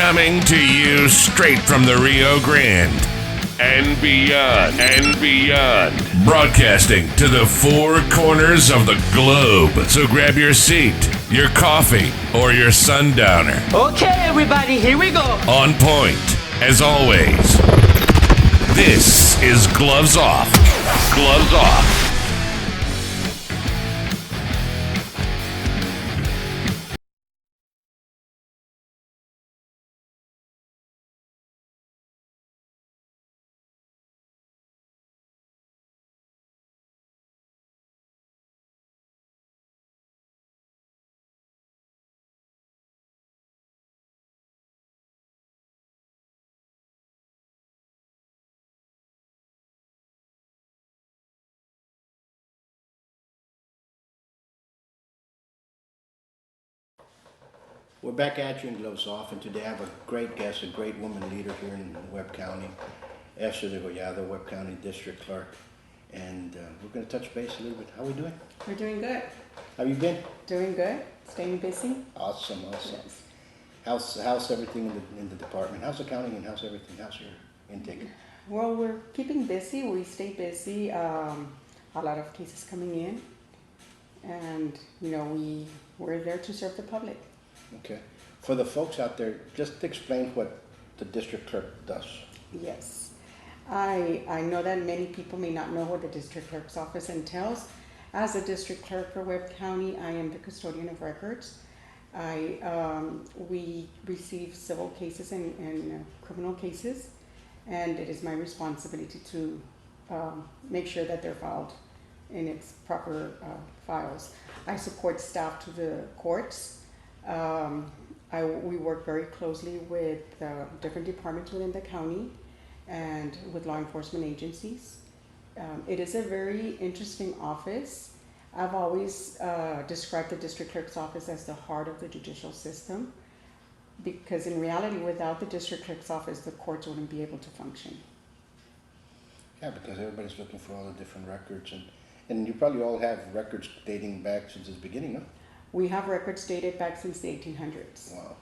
Coming to you straight from the Rio Grande and beyond. Broadcasting to the four corners of the globe. So grab your seat, your coffee, or your sundowner. Okay, everybody, here we go. On point, as always. This is Gloves Off. Gloves Off. We're back at you in Gloves Off, and today I have a great guest, a great woman leader here in Webb County, Esther Degollado, Webb County District Clerk, and we're going to touch base a little bit. How are we doing? We're doing good. How have you been? Doing good. Staying busy. Awesome. Yes. How's everything in the department? How's accounting and how's everything? How's your intake? Well, we're keeping busy. We stay busy. A lot of cases coming in, and we're there to serve the public. Okay. For the folks out there, just explain what the district clerk does. Yes. I know that many people may not know what the district clerk's office entails. As a district clerk for Webb County, I am the custodian of records. We receive civil cases and criminal cases, and it is my responsibility to make sure that they're filed in its proper files. I support staff to the courts. We work very closely with different departments within the county and with law enforcement agencies. It is a very interesting office. I've always described the district clerk's office as the heart of the judicial system, because in reality, without the district clerk's office, the courts wouldn't be able to function. Yeah, because everybody's looking for all the different records, and you probably all have records dating back since its beginning, no? We have records dated back since the 1800s. Wow.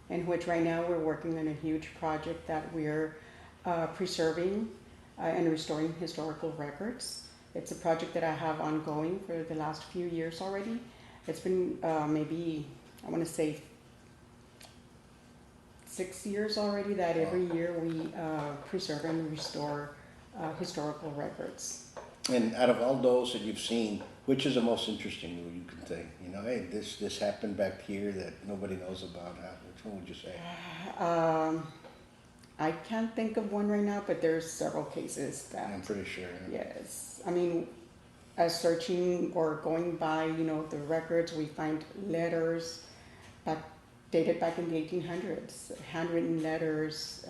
In which right now we're working on a huge project that we're preserving and restoring historical records. It's a project that I have ongoing for the last few years already. It's been maybe, I want to say 6 years already that every year we preserve and restore historical records. And out of all those that you've seen, which is the most interesting you can say? Hey, this happened back here that nobody knows about. Which one would you say? I can't think of one right now, but there's several cases that... I'm pretty sure. Yeah. Yes. I mean, as searching or going by, the records, we find letters dated back in the 1800s, handwritten letters,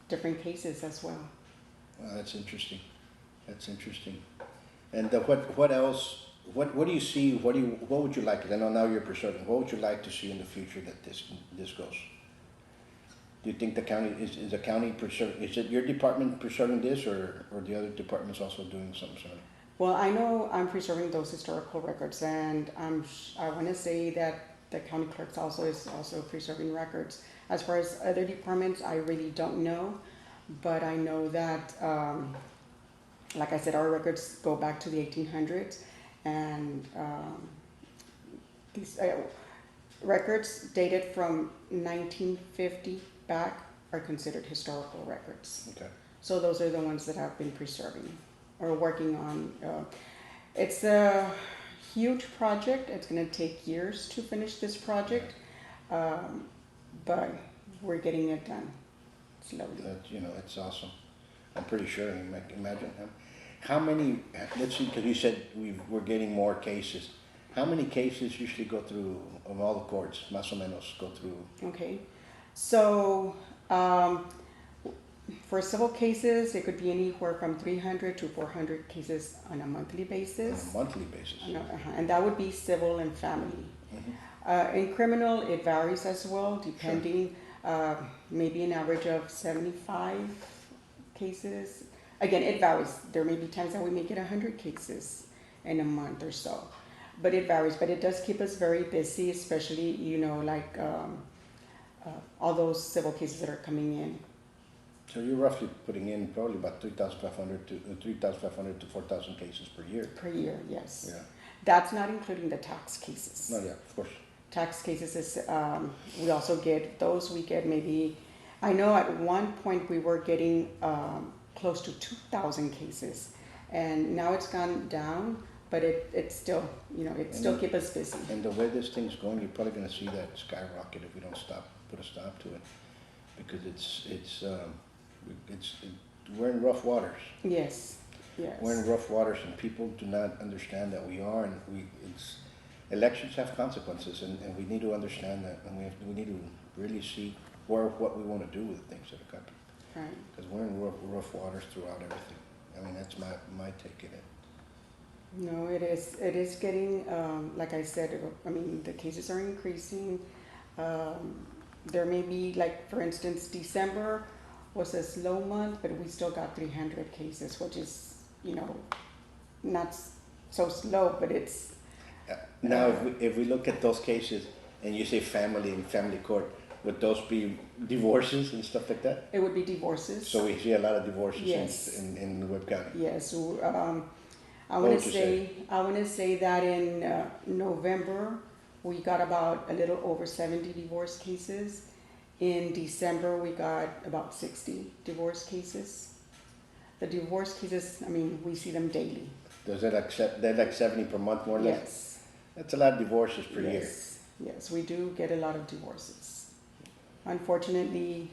different cases as well. Wow, that's interesting. And what else? What do you see? What would you like? I know now you're preserving. What would you like to see in the future that this goes? Do you think the county is the county preserving? Is it your department preserving this, or the other departments also doing some sort of? Well, I know I'm preserving those historical records, and I want to say that the county clerk's is also preserving records. As far as other departments, I really don't know, but I know that, like I said, our records go back to the 1800s, and these records dated from 1950 back are considered historical records. Okay. So those are the ones that I've been preserving or working on. It's a huge project. It's going to take years to finish this project, but we're getting it done slowly. It's awesome. I'm pretty sure. Imagine how many. Let's see, because you said we're getting more cases. How many cases usually go through of all the courts? Más o menos go through. Okay, so for civil cases, it could be anywhere from 300 to 400 cases on a monthly basis. On a monthly basis. And that would be civil and family. Mm-hmm. In criminal, it varies as well, depending. Sure. Maybe an average of 75 cases. Again, it varies. There may be times that we may get 100 cases in a month or so. but it varies. But it does keep us very busy, especially, like all those civil cases that are coming in. So you're roughly putting in probably about 3,500 to 4,000 cases per year. Per year, yes. Yeah. That's not including the tax cases. No, yeah, of course. Tax cases is, we also get those, we get maybe, I know at one point we were getting close to 2,000 cases, and now it's gone down, but it's still, it still keeps us busy. And the way this thing's going, you're probably gonna see that skyrocket if we don't put a stop to it. Because we're in rough waters. Yes, yes. We're in rough waters, and people do not understand that we are, and elections have consequences, and we need to understand that, and we need to really see what we want to do with the things that are coming. Right. Because we're in rough waters throughout everything. I mean, that's my take in it. No, it is getting, like I said, I mean, the cases are increasing. There may be, like, for instance, December was a slow month, but we still got 300 cases, which is, not so slow, but it's... Now, if we look at those cases, and you say family and family court, would those be divorces and stuff like that? It would be divorces. So we see a lot of divorces Yes. in Webb County. Yes, I What want would to you say that in November we got about a little over 70 divorce cases. In December we got about 60 divorce cases. The divorce cases, I mean, we see them daily. Does that they're like 70 per month more or less? Yes. That's a lot of divorces per year. Yes, we do get a lot of divorces. Unfortunately,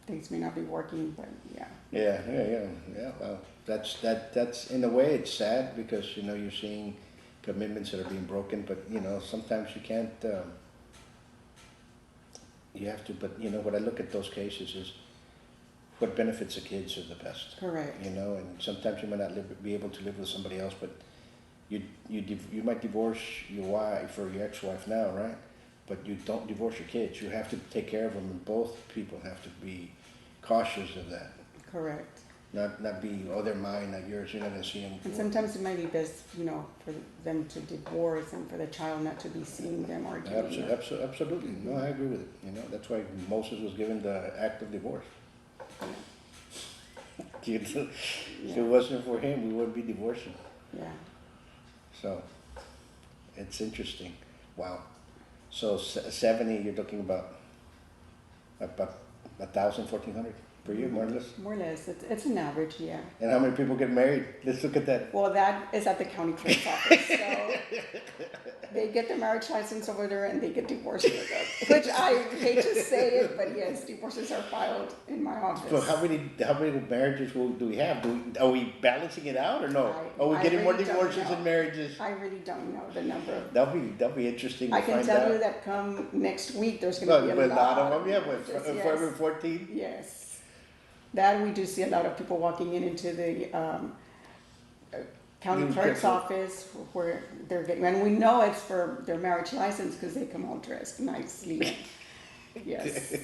things may not be working, but yeah. Yeah. Well, that's in a way it's sad because you're seeing commitments that are being broken, but sometimes you can't. You have to, but what I look at those cases is what benefits the kids are the best. Correct. And sometimes you might not be able to live with somebody else, but you might divorce your wife or your ex-wife now, right? But you don't divorce your kids. You have to take care of them, and both people have to be cautious of that. Correct. Not be, they're mine, not yours. You're not gonna see them. And sometimes it might be best, for them to divorce and for the child not to be seeing them arguing. Absolutely. No, I agree with it. That's why Moses was given the act of divorce. If it wasn't for him, we wouldn't be divorcing. Yeah. So, it's interesting. Wow. So 70, you're looking about 1,000, 1,400 per year, more or less? More or less. It's an average, yeah. And how many people get married? Let's look at that. Well, that is at the county clerk's office. So they get the marriage license over there and they get divorced with us. Which I hate to say it, but yes, divorces are filed in my office. So how many marriages do we have? Are we balancing it out or no? Are we getting more divorces than marriages? I really don't know the number. That'll be interesting to find out. I can tell you that come next week, there's going to be a lot of them. Yeah, for every 14? Yes. That we do see a lot of people walking into the county clerk's office where they're getting, and we know it's for their marriage license because they come all dressed nicely. Yes.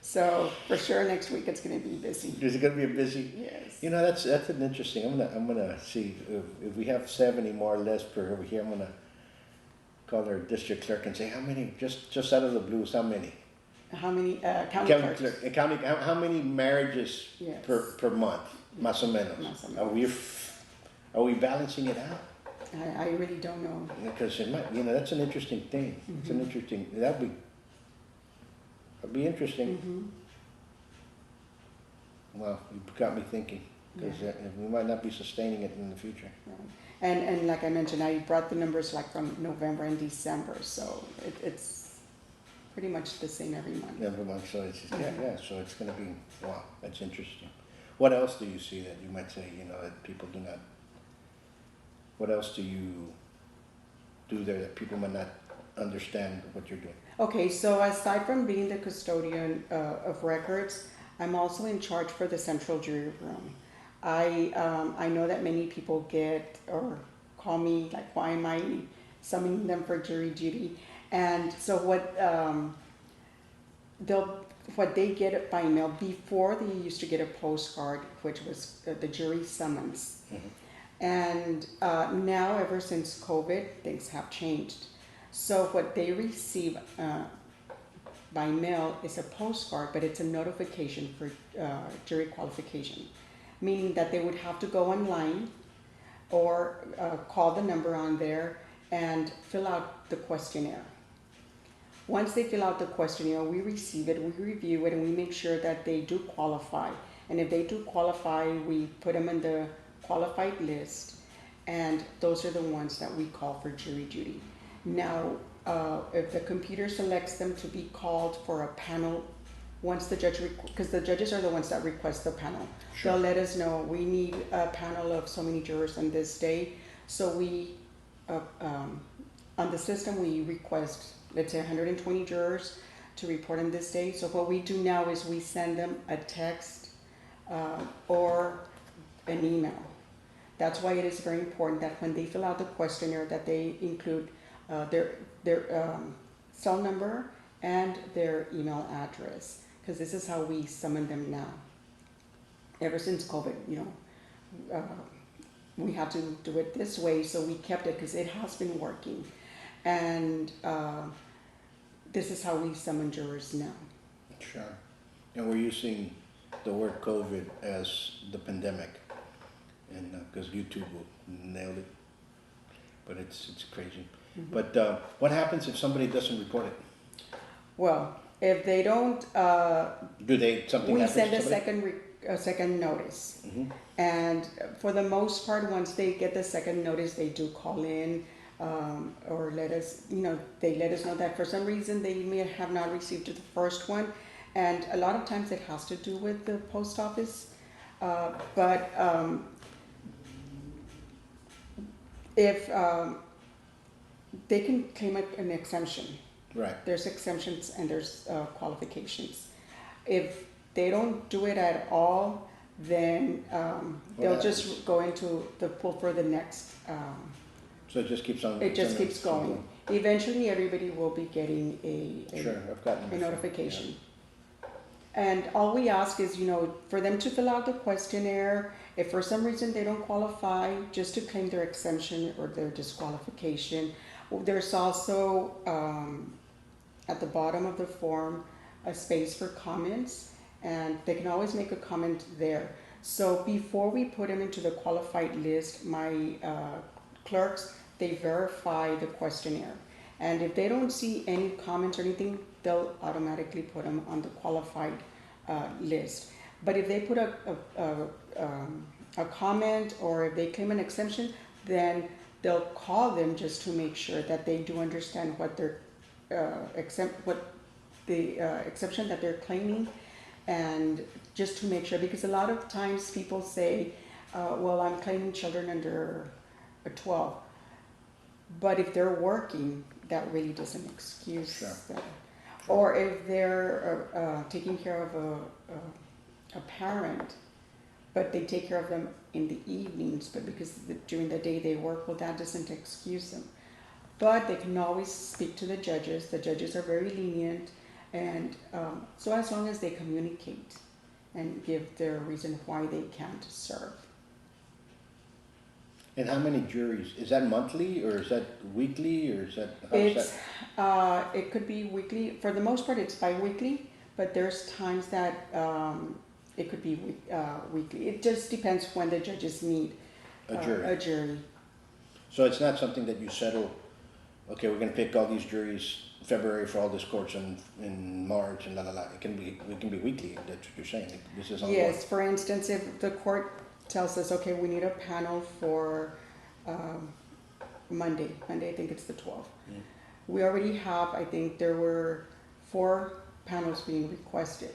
So for sure next week it's going to be busy. Is it going to be busy? Yes. That's an interesting. I'm gonna see if we have 70 more or less per over here. I'm gonna call our district clerk and say how many, just out of the blues, how many? How many county clerks? How many marriages per month, más o menos? Más o menos. Are we balancing it out? I really don't know. Because it might, that's an interesting thing. Mm-hmm. It's an interesting. That'd be interesting. Mm-hmm. Well, you got me thinking because we might not be sustaining it in the future. Right. And like I mentioned, I brought the numbers like from November and December, so it's pretty much the same every month. Every month, so it's so it's going to be wow. That's interesting. What else do you see that you might say that people do not? What else do you do there that people might not understand what you're doing? Okay, so aside from being the custodian of records, I'm also in charge for the central jury room. I know that many people get or call me like, why am I summoning them for jury duty? And so what they get by mail, before they used to get a postcard, which was the jury summons. And now, ever since COVID, things have changed. So what they receive by mail is a postcard, but it's a notification for jury qualification, meaning that they would have to go online or call the number on there and fill out the questionnaire. Once they fill out the questionnaire, we receive it, we review it, and we make sure that they do qualify. And if they do qualify, we put them in the qualified list, and those are the ones that we call for jury duty. Now, if the computer selects them to be called for a panel, once the judge, because the judges are the ones that request the panel, Sure. they'll let us know, we need a panel of so many jurors on this day. So we, on the system, we request, let's say 120 jurors to report on this day. So what we do now is we send them a text or an email. That's why it is very important that when they fill out the questionnaire that they include their cell number and their email address, because this is how we summon them now. Ever since COVID, we had to do it this way, so we kept it because it has been working. And this is how we summon jurors now. Sure. And we're using the word COVID as the pandemic, and because YouTube will nail it. But it's crazy. Mm-hmm. But what happens if somebody doesn't report it? Well, if they don't, Do they something we happens send to a somebody? second notice. Mhm. And for the most part, once they get the second notice, they do call in or let us, they let us know that for some reason they may have not received the first one. And a lot of times it has to do with the post office. But if they can claim an exemption. Right. There's exemptions and there's qualifications. If they don't do it at all, then they'll What just happens? go into the pool for the next. So it just keeps on. It just keeps going. Eventually, everybody will be getting a Sure, I've gotten a notification. And all we ask is, for them to fill out the questionnaire. If for some reason they don't qualify, just to claim their exemption or their disqualification. There's also at the bottom of the form a space for comments, and they can always make a comment there. So before we put them into the qualified list, my clerks, they verify the questionnaire. And if they don't see any comments or anything, they'll automatically put them on the qualified list. But if they put a comment or if they claim an exemption, then they'll call them just to make sure that they do understand what their exception that they're claiming, and just to make sure, because a lot of times people say, well, I'm claiming children under 12, but if they're working, that really doesn't excuse Sure. them. Or if they're taking care of a parent, but they take care of them in the evenings, but because during the day they work, well, that doesn't excuse them. But they can always speak to the judges. The judges are very lenient, and so as long as they communicate and give their reason why they can't serve. And how many juries? Is that monthly or is that weekly or is that? It could be weekly. For the most part, it's bi-weekly, but there's times that it could be weekly. It just depends when the judges need A jury. So it's not something that you settle. Okay, we're going to pick all these juries February for all these courts in March and la la la. It can be weekly. That's what you're saying. This is ongoing. Yes. For instance, if the court tells us, okay, we need a panel for Monday. I think it's the 12th. Mm. We already have, I think there were 4 panels being requested.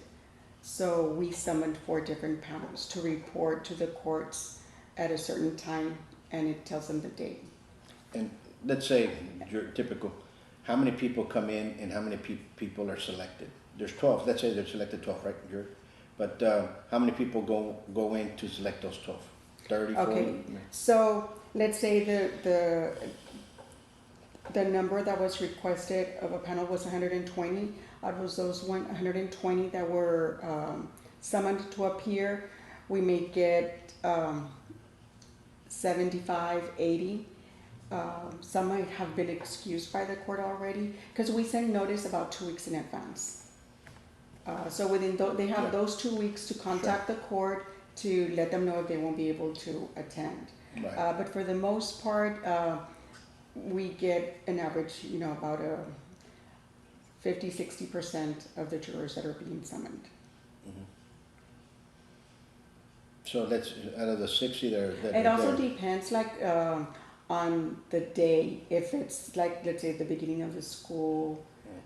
So we summoned 4 different panels to report to the courts at a certain time, and it tells them the date. And let's say you're typical. How many people come in and how many people are selected? There's 12. Let's say they're selected 12, right? But how many people go in to select those 12? 30, 40? Okay, so let's say the number that was requested of a panel was 120. Out of those 120 that were summoned to appear, we may get 75, 80. Some might have been excused by the court already, because we send notice about 2 weeks in advance. So they have those 2 weeks to contact the court to let them know if they won't be able to attend. Right. But for the most part, we get an average, about 50-60% of the jurors that are being summoned. So that's, out of the 60 that It are also there. depends, on the day. If it's like, let's say, at the beginning of the school,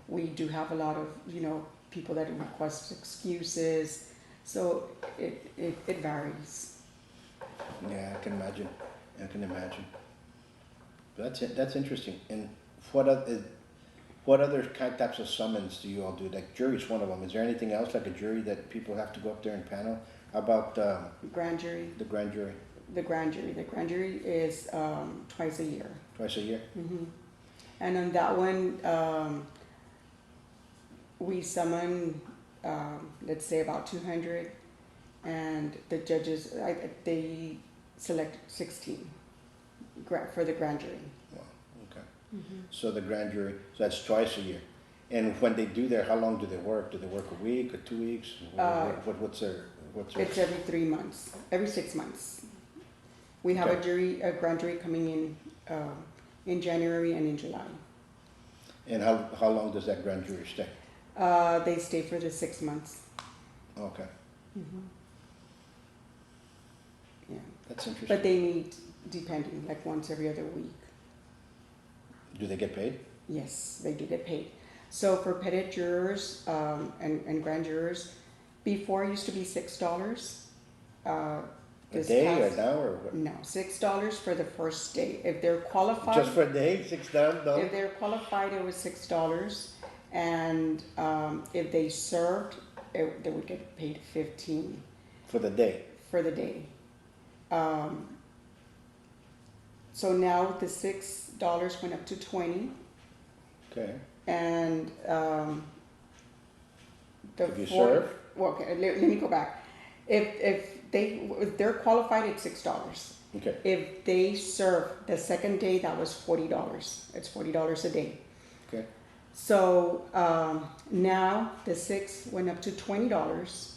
we do have a lot of, people that request excuses. So it varies. Yeah, I can imagine. That's interesting. And what other types of summons do you all do? Like jury's one of them. Is there anything else like a jury that people have to go up there and panel? How about Grand jury. the grand jury? The grand jury is twice a year. Twice a year? Mm-hmm. And on that one, we summon, let's say, about 200, and the judges, they select 16 for the grand jury. Wow, okay. So the grand jury, so that's twice a year. And when they do there, how long do they work? Do they work a week or 2 weeks? What's their? It's every 3 months, every 6 months. We have a grand jury coming in January and in July. And how long does that grand jury stay? They stay for the 6 months. Okay. Yeah. That's interesting. But they meet, depending, like once every other week. Do they get paid? Yes, they do get paid. So for petit jurors and grand jurors, before it used to be $6. A day or an hour? Or what? No, $6 for the first day. If they're qualified. Just for a day, $6? If they're qualified, it was $6, and if they served, they would get paid $15 For the day? for the day. So now the $6 went up to $20, Okay. and If you serve? Well, okay, let me go back. If they're qualified, it's $6. Okay. If they serve the second day, that was $40. It's $40 a day. Okay. So now the 6 went up to $20,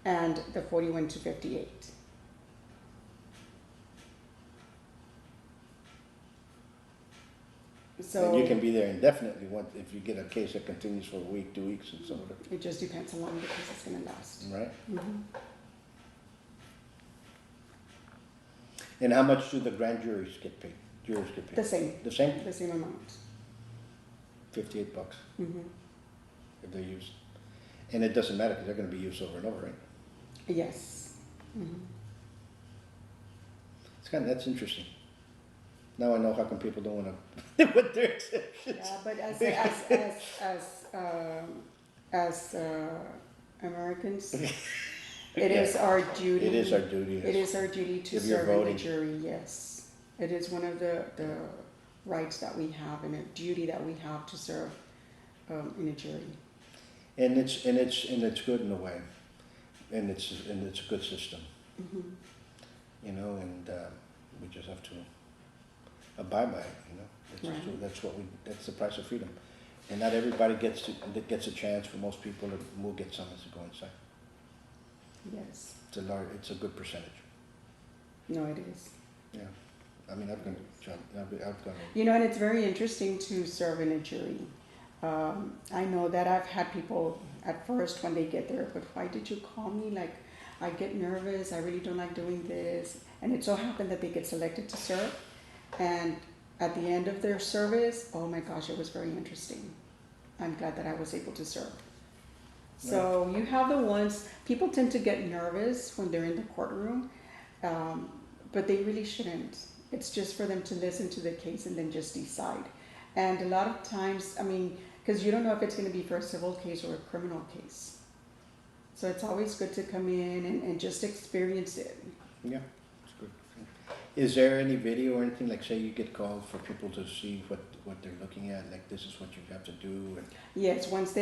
and the 40 went to 58. So And you can be there indefinitely if you get a case that continues for a week, 2 weeks, and so on. it just depends how long the case is going to last. Right? Mm-hmm. And how much do the grand juries get paid? Jurors get paid? The same. The same? The same amount. $58 Mm-hmm. if they're used. And it doesn't matter because they're going to be used over and over, right? Yes. Mm-hmm. That's interesting. Now I know how come people don't want to put their exceptions. Yeah, but as Americans, it is our duty. It is our duty. It is our duty to If you're serve in the voting. jury. Yes, it is one of the rights that we have and a duty that we have to serve in a jury. And it's good in a way, and it's a good system, Mm-hmm. and we just have to abide by it, Right. That's the price of freedom, and not everybody gets a chance. For most people, will get summons to go inside. Yes. It's a good percentage. No, it is. Yeah, I mean I've gone. And it's very interesting to serve in a jury. I know that I've had people at first when they get there, but why did you call me? Like, I get nervous, I really don't like doing this. And it so happened that they get selected to serve. And at the end of their service, oh my gosh, it was very interesting. I'm glad that I was able to serve. So you have the ones, people tend to get nervous when they're in the courtroom, but they really shouldn't. It's just for them to listen to the case and then just decide. And a lot of times, because you don't know if it's going to be for a civil case or a criminal case. So it's always good to come in and just experience it. Yeah, it's good. Is there any video or anything, like say you get called for people to see what they're looking at, like this is what you have to do? And Yes, once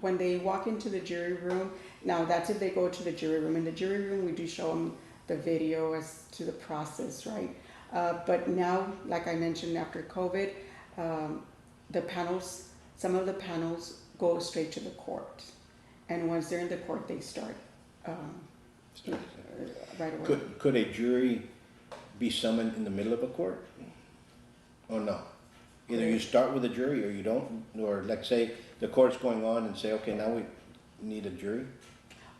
when they walk into the jury room, now that's if they go to the jury room. In the jury room, we do show them the video as to the process, right? But now, like I mentioned, after COVID, the panels, some of the panels go straight to the court. And once they're in the court, they start right away. Could a jury be summoned in the middle of a court? Or no? Either you start with a jury or you don't, or like say the court's going on and say, okay, now we need a jury?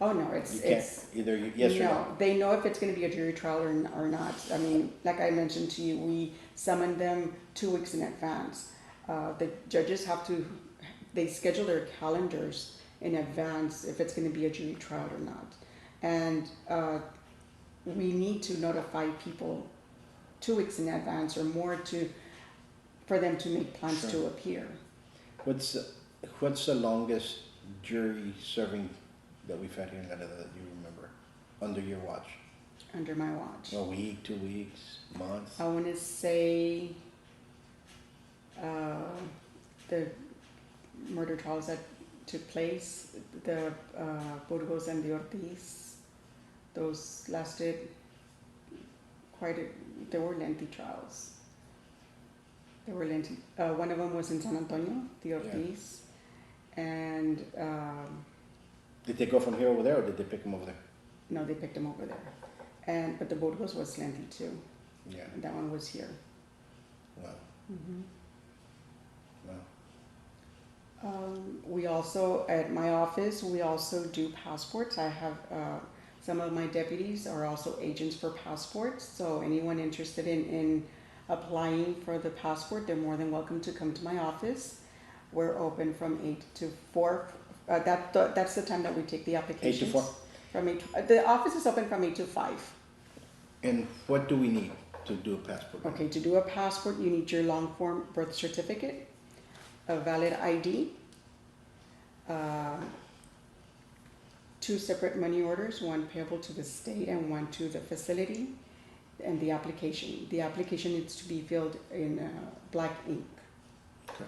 Oh, no, You can't, either yes or no? They know if it's gonna be a jury trial or not. I mean, like I mentioned to you, we summon them 2 weeks in advance. The judges have to, they schedule their calendars in advance if it's gonna be a jury trial or not. And we need to notify people 2 weeks in advance or more for them to make plans to appear. What's the longest jury serving that we've had here in Canada that you remember under your watch? Under my watch. A week, 2 weeks, month? I want to say the murder trials that took place, the Burgos and the Ortiz, those lasted they were lengthy trials. They were lengthy. One of them was in San Antonio, the Ortiz, and did they go from here over there, or did they pick them over there? no, they picked them over there. But the Burgos was lengthy too. Yeah. And that one was here. Wow. Mm-hmm. Wow. We also, at my office, we also do passports. I have some of my deputies are also agents for passports. So anyone interested in applying for the passport, they're more than welcome to come to my office. We're open from 8 to 4. That's the time that we take the applications. 8 to 4? From 8. The office is open from 8 to 5. And what do we need to do a passport? Okay, to do a passport, you need your long form birth certificate, a valid ID, 2 separate money orders, one payable to the state and one to the facility, and the application. The application needs to be filled in black ink. Okay.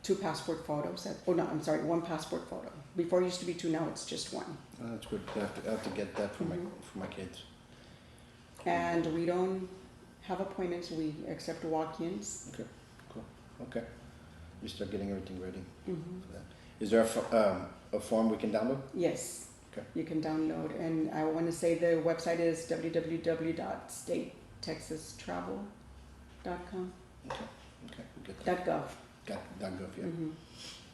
2 passport photos. One passport photo. Before it used to be 2, now it's just 1. Oh, that's good. I have to get that for my kids. And we don't have appointments. We accept walk-ins. Okay, cool. Okay. We start getting everything ready Mm-hmm. for that. Is there a form we can download? Yes. Okay. You can download, and I want to say the website is www.statetexastravel.com. Okay. We get that. .gov. .gov, yeah. Mm-hmm.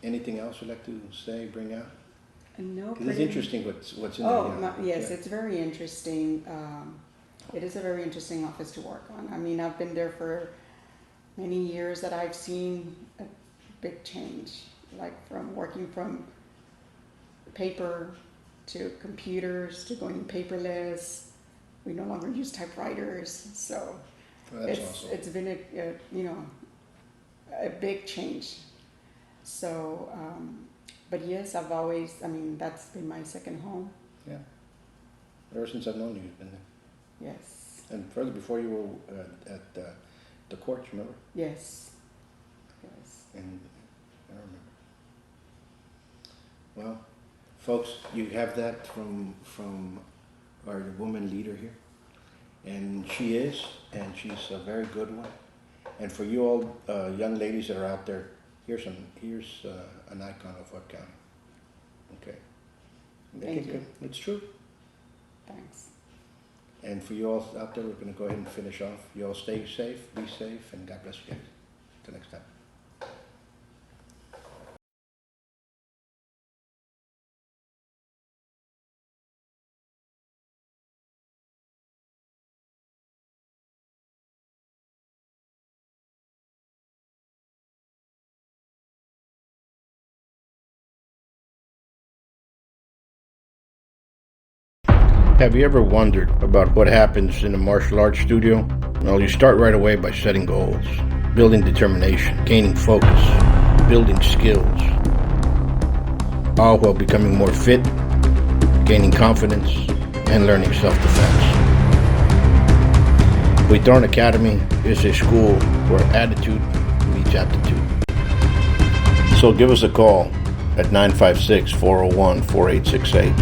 Anything else you'd like to say, bring out? No. Because it's interesting what's in Oh, there. yes, Yeah. it's very interesting. It is a very interesting office to work on. I mean, I've been there for many years that I've seen a big change, like from working from paper to computers to going paperless. We no longer use typewriters, so Well, that's awesome. it's been a big change. So, but yes, that's been my second home. Yeah. Ever since I've known you, you've been there. Yes. And further, before you were at the courts, remember? Yes. Yes. And I remember. Well, folks, you have that from our woman leader here, and she's a very good one. And for you all young ladies that are out there, here's an icon of Webb County. Okay. Thank you. It's true. Thanks. And for you all out there, we're going to go ahead and finish off. You all stay safe, be safe, and God bless you guys. Till next time. Have you ever wondered about what happens in a martial arts studio? Well, you start right away by setting goals, building determination, gaining focus, building skills, all while becoming more fit, gaining confidence, and learning self-defense. Withdrawn Academy is a school where attitude meets aptitude. So give us a call at 956-401-4868.